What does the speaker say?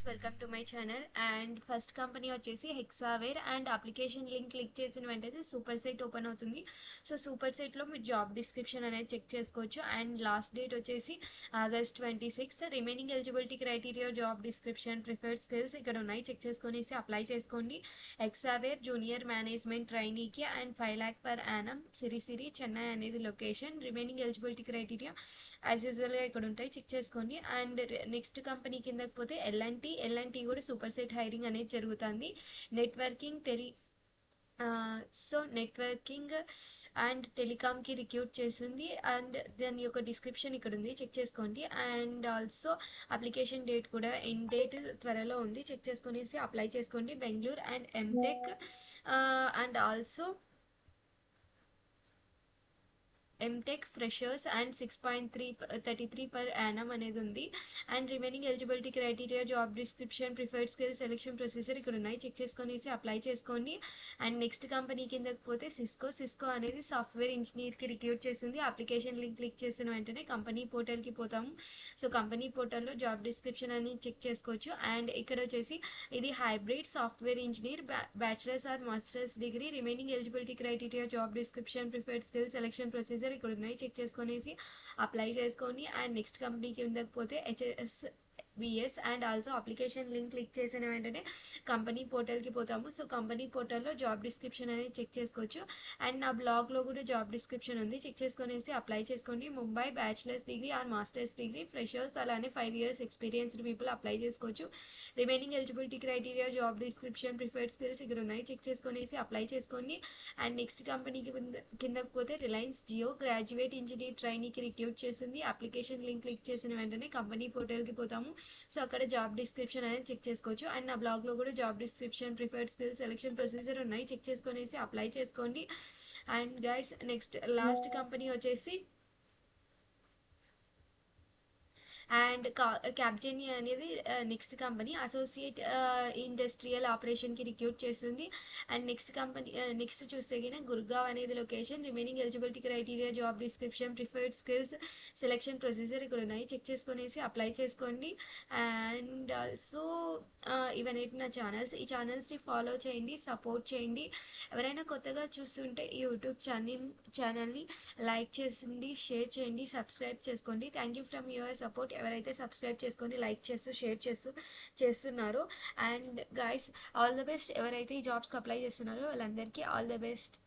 Welcome to my channel. And first company వచ్చేసి Hexaware. And application link click చేసిన వెంటనే super site open అవుతుంది. So super సైట్లో మీరు జాబ్ డిస్క్రిప్షన్ అనేది చెక్ చేసుకోవచ్చు. అండ్ లాస్ట్ డేట్ వచ్చేసి August 26. Remaining eligibility criteria, job description, preferred skills ఇక్కడ ఉన్నాయి. చెక్ చేసుకునేసి అప్లై చేసుకోండి. హెక్సావేర్ జూనియర్ మేనేజ్మెంట్ ట్రైనీకి and 5 lakh per annum, Siruseri, Chennai అనేది location. Remaining eligibility criteria as యూజువల్గా ఇక్కడ ఉంటాయి, చెక్ చేసుకోండి. అండ్ నెక్స్ట్ కంపెనీ కిందకి పోతే ఎల్ఎన్టీ కూడా సూపర్ సెట్ హైరింగ్ అనేది జరుగుతుంది. నెట్వర్కింగ్ నెట్వర్కింగ్ అండ్ టెలికామ్కి రిక్రూట్ చేస్తుంది. అండ్ దాని యొక్క డిస్క్రిప్షన్ ఇక్కడ ఉంది, చెక్ చేసుకోండి. అండ్ ఆల్సో అప్లికేషన్ డేట్ కూడా ఎండ్ డేట్ త్వరలో ఉంది, చెక్ చేసుకునేసి అప్లై చేసుకోండి. Bengaluru and M Tech and also M Tech freshers and 6.33 per annum అనేది ఉంది. And remaining eligibility criteria, job description, preferred skill, selection procedure ఇక్కడ ఉన్నాయి, చెక్ చేసుకునేసి అప్లై చేసుకోండి. అండ్ నెక్స్ట్ కంపెనీ కిందకి పోతే సిస్కో అనేది సాఫ్ట్వేర్ ఇంజనీర్కి రిక్రూట్ చేసింది. అప్లికేషన్ లింక్ క్లిక్ చేసిన వెంటనే కంపెనీ పోర్టల్కి పోతాము. సో కంపెనీ పోర్టల్లో జాబ్ డిస్క్రిప్షన్ అని చెక్ చేసుకోవచ్చు. అండ్ ఇక్కడ వచ్చేసి ఇది hybrid software engineer, bachelors or masters degree. Remaining eligibility criteria, job description, preferred skill, selection procedure ఇక్కడ ఉన్నాయి, చెక్ చేసుకునేసి అప్లై చేసుకోండి. అండ్ నెక్స్ట్ కంపెనీ కిందకి పోతే HSBS. And also application link click చేసిన వెంటనే కంపెనీ పోర్టల్కి పోతాము. సో కంపెనీ పోర్టల్లో జాబ్ డిస్క్రిప్షన్ అనేది చెక్ చేసుకోవచ్చు. అండ్ నా బ్లాగ్లో కూడా జాబ్ డిస్క్రిప్షన్ ఉంది, చెక్ చేసుకునేసి అప్లై చేసుకోండి. Mumbai bachelors degree or masters degree, freshers అలానే 5 years ఎక్స్పీరియన్స్డ్ పీపుల్ అప్లై చేసుకోవచ్చు. Remaining eligibility criteria, job description, preferred skills ఇక్కడ ఉన్నాయి, చెక్ చేసుకునేసి అప్లై చేసుకోండి. అండ్ నెక్స్ట్ కంపెనీకి కిందకి పోతే రిలయన్స్ జియో గ్రాడ్యుయేట్ ఇంజనీర్ ట్రైనీకి రిక్రూట్ చేస్తుంది. అప్లికేషన్ లింక్ క్లిక్ చేసిన వెంటనే కంపెనీ పోర్టల్కి పోతాము. సో అక్కడ జాబ్ డిస్క్రిప్షన్ అనేది చెక్ చేసుకోవచ్చు. అండ్ నా బ్లాగ్లో కూడా job description, preferred skill, selection procedure ఉన్నాయి, చెక్ చేసుకునేసి అప్లై చేసుకోండి. And guys next last company వచ్చేసి అండ్ క్యాప్జెనీ అనేది నెక్స్ట్ కంపెనీ అసోసియేట్ ఇండస్ట్రియల్ ఆపరేషన్కి రిక్రూట్ చేస్తుంది. అండ్ నెక్స్ట్ కంపెనీ నెక్స్ట్ చూస్తే కనుక గుర్గావ్ అనేది location. Remaining eligibility criteria, job description, preferred skills, selection procedure ఇక్కడ ఉన్నాయి, చెక్ చేసుకునేసి అప్లై చేసుకోండి. అండ్ ఆల్సో ఇవన్నీ నా ఛానల్స్, ఈ ఛానల్స్ని ఫాలో చేయండి, సపోర్ట్ చేయండి. ఎవరైనా కొత్తగా చూస్తుంటే ఈ యూట్యూబ్ ఛానల్ని లైక్ చేసింది, షేర్ చేయండి, సబ్స్క్రైబ్ చేసుకోండి. Thank you from your support. ఎవరైతే సబ్స్క్రైబ్ చేసుకొని లైక్ చేస్తూ షేర్ చేస్తున్నారో. And guys all the best. ఎవరైతే ఈ జాబ్స్కి అప్లై చేస్తున్నారో వాళ్ళందరికీ ఆల్ ద బెస్ట్.